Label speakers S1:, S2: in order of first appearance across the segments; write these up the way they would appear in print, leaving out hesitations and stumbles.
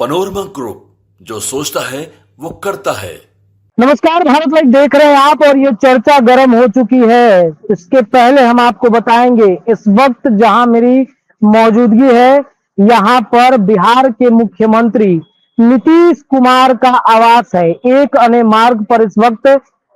S1: Panorama group, जो सोचता है वो करता है।
S2: नमस्कार, भारत लाइव देख रहे हैं आप और ये चर्चा गर्म हो चुकी है। इसके पहले हम आपको बताएंगे इस वक्त जहां मेरी मौजूदगी है, यहां पर बिहार के मुख्यमंत्री नीतीश कुमार का आवास है। एक अने मार्ग पर इस वक्त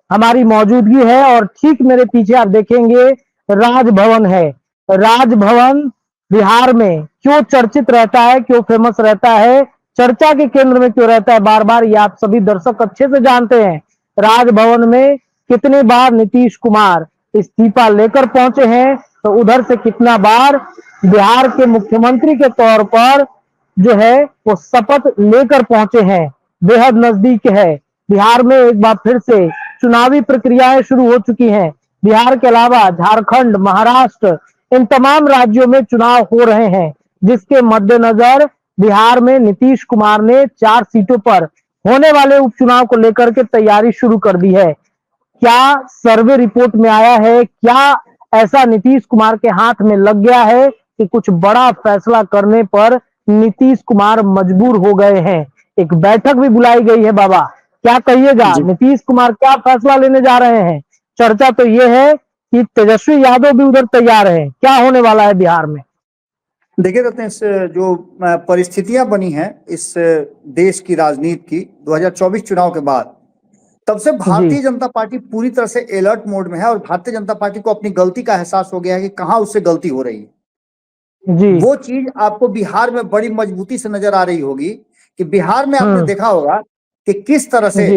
S2: हमारी मौजूदगी है और ठीक मेरे पीछे आप देखेंगे राजभवन है। राजभवन बिहार में क्यों चर्चित रहता है, क्यों फेमस रहता है, चर्चा के केंद्र में क्यों रहता है बार बार, ये आप सभी दर्शक अच्छे से जानते हैं। राजभवन में कितनी बार नीतीश कुमार इस्तीफा लेकर पहुंचे हैं, तो उधर से कितना बार बिहार के मुख्यमंत्री के तौर पर जो है वो शपथ लेकर पहुंचे हैं। बेहद नजदीक है। बिहार में एक बार फिर से चुनावी प्रक्रियाएं शुरू हो चुकी हैं। बिहार के अलावा झारखंड, महाराष्ट्र, इन तमाम राज्यों में चुनाव हो रहे हैं, जिसके मद्देनजर बिहार में नीतीश कुमार ने 4 सीटों पर होने वाले उपचुनाव को लेकर के तैयारी शुरू कर दी है। क्या सर्वे रिपोर्ट में आया है, क्या ऐसा नीतीश कुमार के हाथ में लग गया है कि कुछ बड़ा फैसला करने पर नीतीश कुमार मजबूर हो गए हैं? एक बैठक भी बुलाई गई है। बाबा, क्या कहिएगा, नीतीश कुमार क्या फैसला लेने जा रहे हैं? चर्चा तो ये है कि तेजस्वी यादव भी उधर तैयार है। क्या होने वाला है बिहार में?
S3: देखिए रत्न, इस जो परिस्थितियां बनी हैं इस देश की राजनीति की 2024 चुनाव के बाद, तब से भारतीय जनता पार्टी पूरी तरह से अलर्ट मोड में है और भारतीय जनता पार्टी को अपनी गलती का एहसास हो गया है कि कहां उससे गलती हो रही है।
S2: जी।
S3: वो चीज आपको बिहार में बड़ी मजबूती से नजर आ रही होगी कि बिहार में आपने देखा होगा कि किस तरह से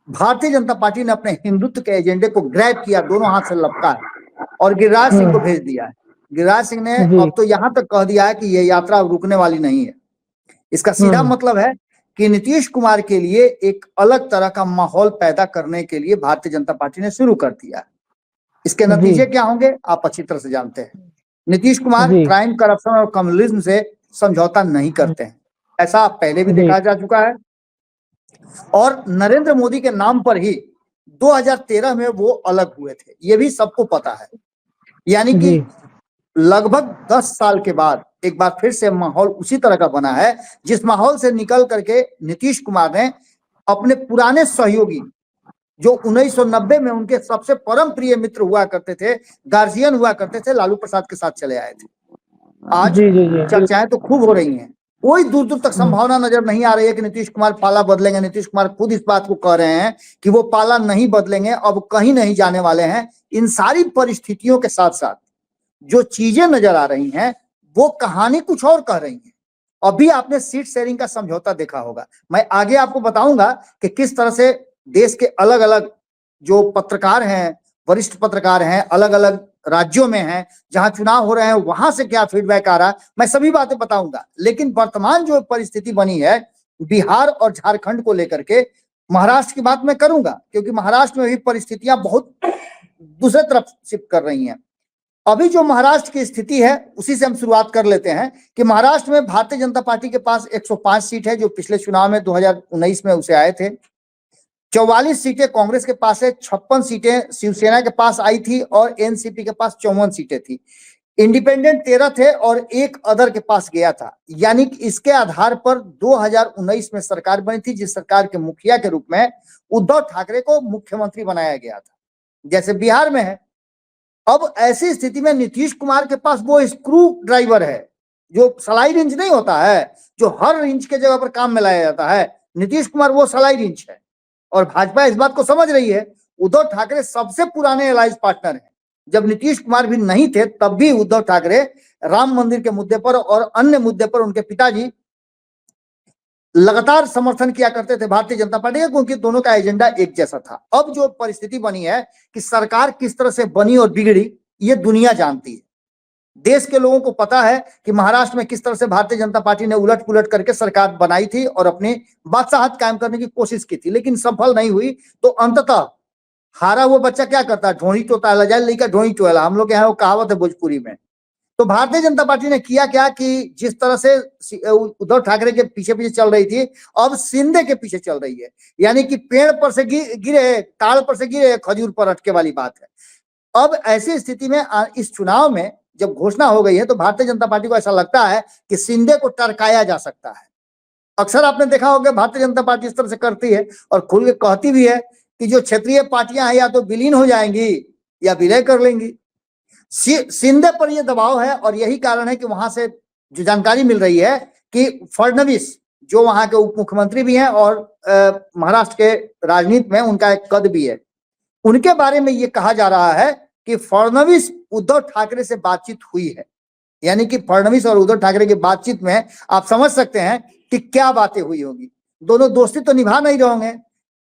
S3: भारतीय जनता पार्टी ने अपने हिंदुत्व के एजेंडे को ग्रैब किया, दोनों हाथ से लपका और गिरिराज सिंह को भेज दिया है। गिरिराज सिंह ने अब तो यहां तक कह दिया है कि यह यात्रा रुकने वाली नहीं है। इसका सीधा मतलब है कि नीतीश कुमार के लिए एक अलग तरह का माहौल पैदा करने के लिए भारतीय जनता पार्टी ने शुरू कर दिया है। इसके नतीजे क्या होंगे आप अच्छी तरह से जानते हैं। नीतीश कुमार क्राइम, करप्शन और कम्युनिज्म से समझौता नहीं करते हैं, ऐसा पहले भी देखा जा चुका है। और नरेंद्र मोदी के नाम पर ही 2013 में वो अलग हुए थे, ये भी सबको पता है। यानी कि लगभग 10 साल के बाद एक बार फिर से माहौल उसी तरह का बना है, जिस माहौल से निकल करके नीतीश कुमार ने अपने पुराने सहयोगी, जो 1990 में उनके सबसे परम प्रिय मित्र हुआ करते थे, गार्जियन हुआ करते थे, लालू प्रसाद के साथ चले आए थे। आज चर्चाएं तो खूब हो रही हैं, कोई दूर दूर तक संभावना नजर नहीं आ रही है कि नीतीश कुमार पाला बदलेंगे। नीतीश कुमार खुद इस बात को कह रहे हैं कि वो पाला नहीं बदलेंगे, अब कहीं नहीं जाने वाले हैं। इन सारी परिस्थितियों के साथ साथ जो चीजें नजर आ रही हैं वो कहानी कुछ और कह रही है। अभी आपने सीट शेयरिंग का समझौता देखा होगा, मैं आगे आपको बताऊंगा कि किस तरह से देश के अलग अलग जो पत्रकार हैं, वरिष्ठ पत्रकार हैं, अलग अलग राज्यों में हैं, जहां चुनाव हो रहे हैं, वहां से क्या फीडबैक आ रहा है, मैं सभी बातें बताऊंगा। लेकिन वर्तमान जो परिस्थिति बनी है बिहार और झारखंड को लेकर के, महाराष्ट्र की बात मैं करूंगा क्योंकि महाराष्ट्र में भी परिस्थितियां बहुत दूसरे तरफ शिफ्ट कर रही हैं। अभी जो महाराष्ट्र की स्थिति है उसी से हम शुरुआत कर लेते हैं कि महाराष्ट्र में भारतीय जनता पार्टी के पास 105 सीट है, जो पिछले चुनाव में 2019 में उसे आए थे। 44 सीटें कांग्रेस के पास है, 56 सीटें शिवसेना के पास आई थी और एनसीपी के पास 54 सीटें थी। इंडिपेंडेंट 13 थे और एक अदर के पास गया था। यानी कि इसके आधार पर 2019 में सरकार बनी थी, जिस सरकार के मुखिया के रूप में उद्धव ठाकरे को मुख्यमंत्री बनाया गया था, जैसे बिहार में है। अब ऐसी स्थिति में नीतीश कुमार के पास वो स्क्रू ड्राइवर है, जो सलाई रिंच नहीं होता है, जो हर रिंच के जगह पर काम में लाया जाता है। नीतीश कुमार वो सलाई रिंच है और भाजपा इस बात को समझ रही है। उद्धव ठाकरे सबसे पुराने एलाइज पार्टनर हैं। जब नीतीश कुमार भी नहीं थे तब भी उद्धव ठाकरे राम मंदिर के मुद्दे पर और अन्य मुद्दे पर उनके पिताजी लगातार समर्थन किया करते थे भारतीय जनता पार्टी का, क्योंकि दोनों का एजेंडा एक जैसा था। अब जो परिस्थिति बनी है कि सरकार किस तरह से बनी और बिगड़ी, ये दुनिया जानती है। देश के लोगों को पता है कि महाराष्ट्र में किस तरह से भारतीय जनता पार्टी ने उलट पुलट करके सरकार बनाई थी और अपनी बादशाहत कायम करने की कोशिश की थी, लेकिन सफल नहीं हुई। तो अंततः हारा हुआ बच्चा क्या करता है, ढोणी टोता लेकर ढोणी टोला, हम लोग यहाँ वो कहावत है भोजपुरी में। तो भारतीय जनता पार्टी ने किया क्या कि जिस तरह से उद्धव ठाकरे के पीछे पीछे चल रही थी, अब शिंदे के पीछे चल रही है। यानी कि पेड़ पर से गिरे, ताड़ पर से गिरे, खजूर पर अटके वाली बात है। अब ऐसी स्थिति में इस चुनाव में जब घोषणा हो गई है तो भारतीय जनता पार्टी को ऐसा लगता है कि शिंदे को टरकाया जा सकता है। अक्सर आपने देखा होगा भारतीय जनता पार्टी इस तरह से करती है और खुल के कहती भी है कि जो क्षेत्रीय पार्टियां हैं या तो विलीन हो जाएंगी या विलय कर लेंगी। शिंदे पर यह दबाव है और यही कारण है कि वहां से जो जानकारी मिल रही है कि फडणवीस जो वहां के उप मुख्यमंत्री भी हैं और महाराष्ट्र के राजनीति में उनका एक कद भी है, उनके बारे में ये कहा जा रहा है कि फडणवीस उद्धव ठाकरे से बातचीत हुई है। यानी कि फडणवीस और उद्धव ठाकरे की बातचीत में आप समझ सकते हैं कि क्या बातें हुई होगी। दोनों दोस्ती तो निभा नहीं रहे होंगे,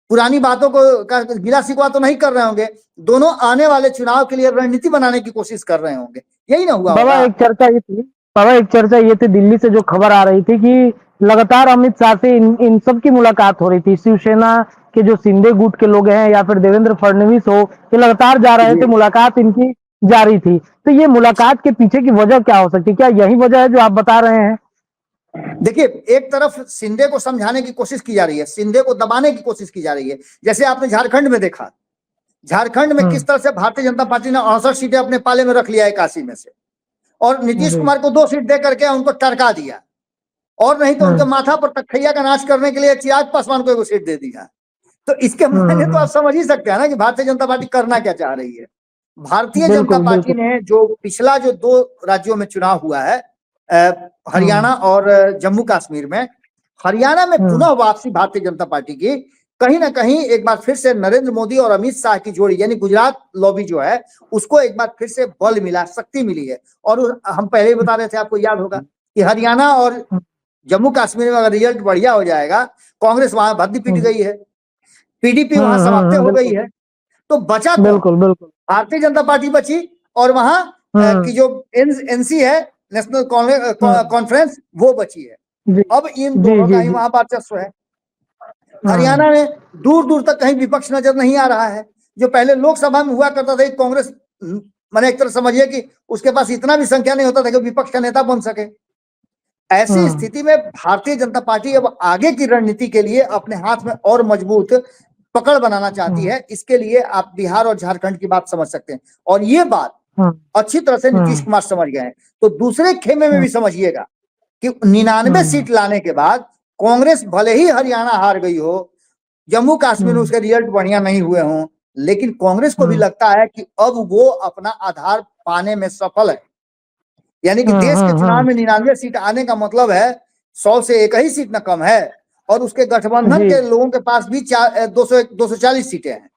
S3: पुरानी बातों को का गिला शिकवा तो नहीं कर रहे होंगे, दोनों आने वाले चुनाव के लिए रणनीति बनाने की कोशिश कर रहे होंगे। यही ना हुआ
S2: बाबा
S3: होगा।
S2: एक चर्चा ये थी दिल्ली से जो खबर आ रही थी कि लगातार अमित शाह से इन सब की मुलाकात हो रही थी। शिवसेना के जो शिंदे गुट के लोग हैं या फिर देवेंद्र फडणवीस हो, ये लगातार जा रहे थे, मुलाकात इनकी जारी थी। तो ये मुलाकात के पीछे की वजह क्या हो सकती है? क्या यही वजह है जो आप बता रहे हैं?
S3: देखिए, एक तरफ शिंदे को समझाने की कोशिश की जा रही है, शिंदे को दबाने की कोशिश की जा रही है। जैसे आपने झारखंड में देखा, झारखंड में किस तरह से भारतीय जनता पार्टी ने 68 सीटें अपने पाले में रख लिया 81 में से, और नीतीश कुमार को 2 सीट दे करके उनको टरका दिया, और नहीं तो उनके माथा पर तखैया का नाच करने के लिए चिराग पासवान को 1 सीट दे दिया। तो इसके मायने तो आप समझ ही सकते हैं ना कि भारतीय जनता पार्टी करना क्या चाह रही है। भारतीय जनता पार्टी ने जो पिछला जो 2 राज्यों में चुनाव हुआ है, हरियाणा और जम्मू कश्मीर में, हरियाणा में पुनः वापसी भारतीय जनता पार्टी की कहीं ना कहीं एक बार फिर से नरेंद्र मोदी और अमित शाह की जोड़ी यानी गुजरात लॉबी जो है उसको एक बार फिर से बल मिला, शक्ति मिली है। और हम पहले ही बता रहे थे, आपको याद होगा कि हरियाणा और जम्मू कश्मीर में अगर रिजल्ट बढ़िया हो जाएगा, कांग्रेस वहां भद्दी पीट गई है, पीडीपी वहां समाप्त हो गई है, तो बचा तो भारतीय जनता पार्टी बची और वहां की जो एनसी है, नेशनल कॉन्फ्रेंस, वो बची है। अब इन दोनों का ही वहां वर्चस्व है। हरियाणा में दूर दूर तक कहीं विपक्ष नजर नहीं आ रहा है। जो पहले लोकसभा में हुआ करता था कांग्रेस, मैंने एक तरह समझिए कि उसके पास इतना भी संख्या नहीं होता था कि विपक्ष का नेता बन सके। ऐसी स्थिति में भारतीय जनता पार्टी अब आगे की रणनीति के लिए अपने हाथ में और मजबूत पकड़ बनाना चाहती है। इसके लिए आप बिहार और झारखंड की बात समझ सकते हैं, और ये बात अच्छी तरह से नीतीश कुमार समझ गए हैं। तो दूसरे खेमे में भी समझिएगा कि 99 सीट लाने के बाद कांग्रेस भले ही हरियाणा हार गई हो, जम्मू कश्मीर में उसके रिजल्ट बढ़िया नहीं हुए हों, लेकिन कांग्रेस को भी लगता है कि अब वो अपना आधार पाने में सफल है। यानी कि देश के चुनाव में 99 सीट आने का मतलब है 100 से 1 ही सीट न कम है, और उसके गठबंधन के लोगों के पास भी 240 सीटें हैं।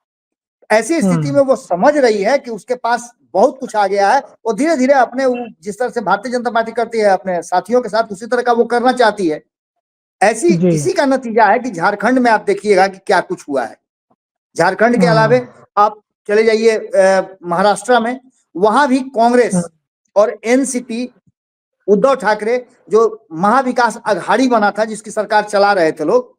S3: ऐसी स्थिति में वो समझ रही है कि उसके पास बहुत कुछ आ गया है, और धीरे धीरे अपने जिस तरह से भारतीय जनता पार्टी करती है अपने साथियों के साथ, उसी तरह का वो करना चाहती है। इसी का नतीजा है कि झारखंड में आप देखिएगा कि क्या कुछ हुआ है। झारखंड के अलावे आप चले जाइए महाराष्ट्र में, वहां भी कांग्रेस और एनसीपी, उद्धव ठाकरे जो महाविकास अघाड़ी बना था, जिसकी सरकार चला रहे थे लोग,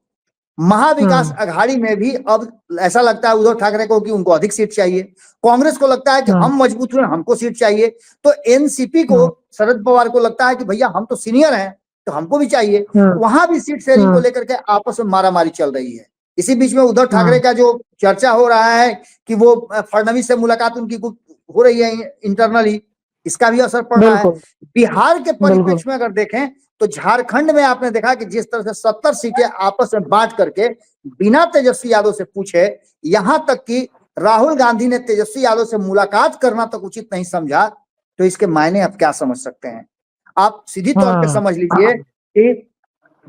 S3: महाविकास अघाड़ी में भी अब ऐसा लगता है उद्धव ठाकरे को कि उनको अधिक सीट चाहिए। कांग्रेस को लगता है कि हम मजबूत हुए, हमको सीट चाहिए। तो एनसीपी को, शरद पवार को लगता है कि भैया हम तो सीनियर हैं तो हमको भी चाहिए। वहां भी सीट शेयरिंग को लेकर के आपस में मारामारी चल रही है। इसी बीच में उद्धव ठाकरे का जो चर्चा हो रहा है कि वो फडणवीस से मुलाकात उनकी हो रही है इंटरनली, इसका भी असर पड़ रहा है। बिहार के परिप्रेक्ष्य में अगर देखें तो झारखंड में आपने देखा कि जिस तरह से 70 सीटें आपस में बांट करके बिना तेजस्वी यादव से पूछे, यहां तक कि राहुल गांधी ने तेजस्वी यादव से मुलाकात करना तक उचित नहीं समझा, तो इसके मायने आप क्या समझ सकते हैं? आप सीधी तौर पे समझ लीजिए कि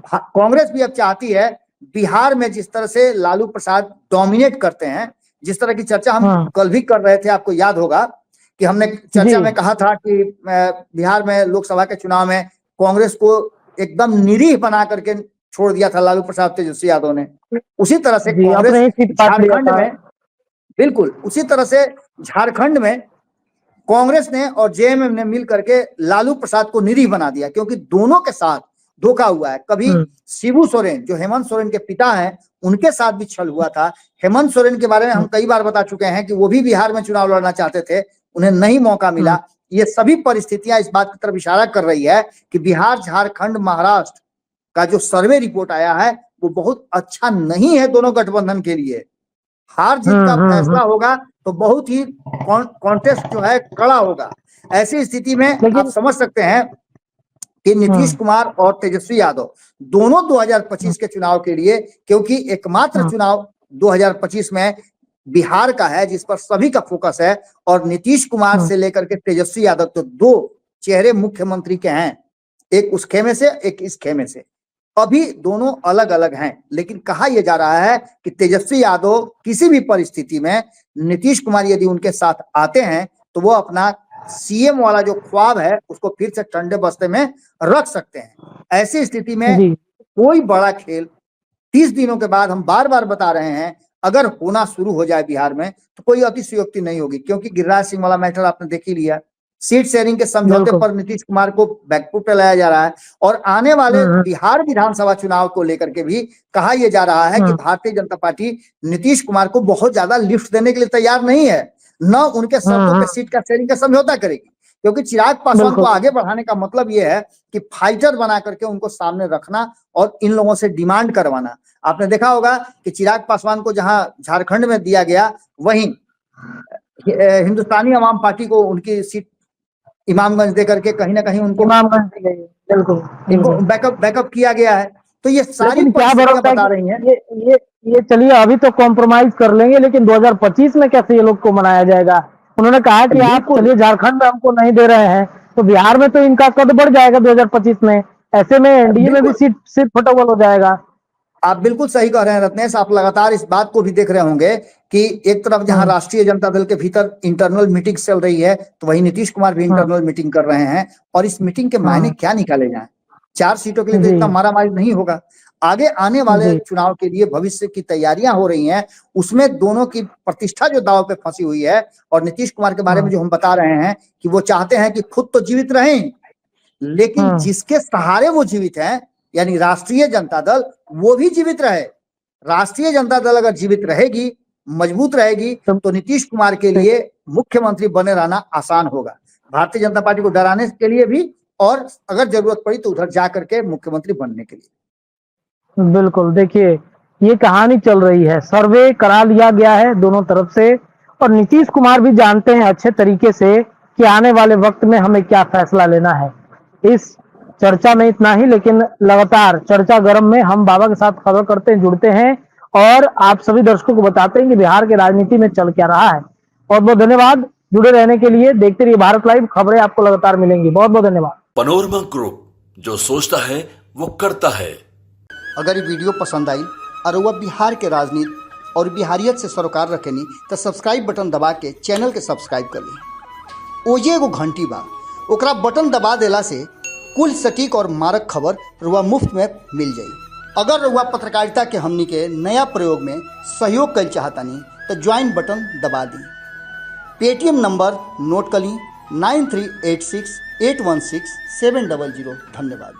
S3: कांग्रेस भी अब चाहती है बिहार में जिस तरह से लालू प्रसाद डोमिनेट करते हैं, जिस तरह की चर्चा हम कल भी कर रहे थे, आपको याद होगा कि हमने चर्चा में कहा था कि बिहार में लोकसभा के चुनाव में कांग्रेस को एकदम निरीह बना करके छोड़ दिया था लालू प्रसाद तेजस्वी यादव ने। उसी तरह से कांग्रेस झारखंड में, बिल्कुल उसी तरह से झारखंड में कांग्रेस ने और जेएमएम ने मिल करके लालू प्रसाद को निरीह बना दिया, क्योंकि दोनों के साथ धोखा हुआ है। कभी शिबू सोरेन जो हेमंत सोरेन के पिता हैं, उनके साथ भी छल हुआ था। हेमंत सोरेन के बारे में हम कई बार बता चुके हैं कि वो भी बिहार में चुनाव लड़ना चाहते थे, उन्हें नहीं मौका मिला। ये सभी परिस्थितियां इस बात की तरफ इशारा कर रही है कि बिहार, झारखंड, महाराष्ट्र का जो सर्वे रिपोर्ट आया है वो बहुत अच्छा नहीं है दोनों गठबंधन के लिए। हार जीत का फैसला होगा तो बहुत ही कॉन्टेस्ट जो है कड़ा होगा। ऐसी स्थिति में आप समझ सकते हैं कि नीतीश कुमार और तेजस्वी यादव दोनों 2025 के चुनाव के लिए, क्योंकि एकमात्र चुनाव 2025 में बिहार का है जिस पर सभी का फोकस है, और नीतीश कुमार से लेकर के तेजस्वी यादव तो दो चेहरे मुख्यमंत्री के हैं, एक उस खेमे से एक इस खेमे से। अभी दोनों अलग अलग हैं, लेकिन कहा यह जा रहा है कि तेजस्वी यादव किसी भी परिस्थिति में नीतीश कुमार यदि उनके साथ आते हैं तो वो अपना सीएम वाला जो ख्वाब है उसको फिर से ठंडे बस्ते में रख सकते हैं। ऐसी स्थिति में कोई बड़ा खेल 30 दिनों के बाद, हम बार बार बता रहे हैं, अगर होना शुरू हो जाए बिहार में तो कोई अतिशयोक्ति नहीं होगी, क्योंकि गिरिराज सिंह वाला मैटर आपने देख ही लिया। सीट शेयरिंग के समझौते पर नीतीश कुमार को बैकफुट पे लाया जा रहा है, और आने वाले बिहार विधानसभा चुनाव को लेकर के भी कहा यह जा रहा है कि भारतीय जनता पार्टी नीतीश कुमार को बहुत ज्यादा लिफ्ट देने के लिए तैयार नहीं है, न उनके शर्तों पे सीट का शेयरिंग का समझौता करेगी, क्योंकि चिराग पासवान को आगे बढ़ाने का मतलब यह है कि फाइटर बना करके उनको सामने रखना और इन लोगों से डिमांड करवाना। आपने देखा होगा कि चिराग पासवान को जहां झारखंड में दिया गया, वहीं हिंदुस्तानी अवाम पार्टी को उनकी सीट इमामगंज दे करके कहीं ना कहीं उनको इनको बैकअप किया गया है। तो ये सारी
S2: क्या
S3: बता रही हैं
S2: ये चलिए अभी तो कॉम्प्रोमाइज कर लेंगे, लेकिन 2025 में कैसे ये लोग को मनाया जाएगा? उन्होंने कहा कि आप चलिए झारखंड में हमको नहीं दे रहे हैं तो बिहार में तो इनका कद बढ़ जाएगा 2025 में, ऐसे में एनडीए में भी सीट फटोबल हो जाएगा।
S3: आप बिल्कुल सही कह रहे हैं रत्नेश, आप लगातार इस बात को भी देख रहे होंगे कि एक तरफ जहां राष्ट्रीय जनता दल के भीतर इंटरनल मीटिंग चल रही है, तो वहीं नीतीश कुमार भी इंटरनल मीटिंग कर रहे हैं, और इस मीटिंग के मायने क्या निकाले जाएं? 4 सीटों के लिए तो इतना मारामारी नहीं होगा। आगे आने वाले चुनाव के लिए भविष्य की तैयारियां हो रही हैं, उसमें दोनों की प्रतिष्ठा जो दांव पे फंसी हुई है, और नीतीश कुमार के बारे में जो हम बता रहे हैं कि वो चाहते हैं कि खुद तो जीवित रहें, लेकिन जिसके सहारे वो जीवित हैं यानी राष्ट्रीय जनता दल, वो भी जीवित रहे। राष्ट्रीय जनता दल अगर जीवित रहेगी, मजबूत रहेगी, तो नीतीश कुमार के लिए मुख्यमंत्री बने रहना आसान होगा, भारतीय जनता पार्टी को डराने के लिए भी, और अगर जरूरत पड़ी तो उधर जाकर के मुख्यमंत्री बनने के लिए।
S2: बिल्कुल, देखिए ये कहानी चल रही है, सर्वे करा लिया गया है दोनों तरफ से, और नीतीश कुमार भी जानते हैं अच्छे तरीके से कि आने वाले वक्त में हमें क्या फैसला लेना है। इस चर्चा में इतना ही, लेकिन लगातार चर्चा गर्म में हम बाबा के साथ खबर करते हैं, जुड़ते हैं, और आप सभी दर्शकों को बताते हैं कि बिहार के राजनीति में चल क्या रहा है। बहुत बहुत धन्यवाद जुड़े रहने के लिए, देखते रहिए भारत लाइव, खबरें आपको लगातार मिलेंगी। बहुत बहुत धन्यवाद।
S1: पनोरमा ग्रुप, जो सोचता है वो करता है।
S3: अगर ये वीडियो पसंद आई और वह बिहार के राजनीति और बिहारियत से सरोकार रखेनी तो सब्सक्राइब बटन दबा के चैनल के सब्सक्राइब कर ली। ओजे एगो घंटी बा, ओकरा बटन दबा देला से कुल सटीक और मारक खबर रुआ मुफ्त में मिल जाई। अगर रुआ पत्रकारिता के हमनी के नया प्रयोग में सहयोग कर चाहतानी तो ज्वाइन बटन दबा दी। पेटीएम नंबर नोट कर ली 9386816700। धन्यवाद।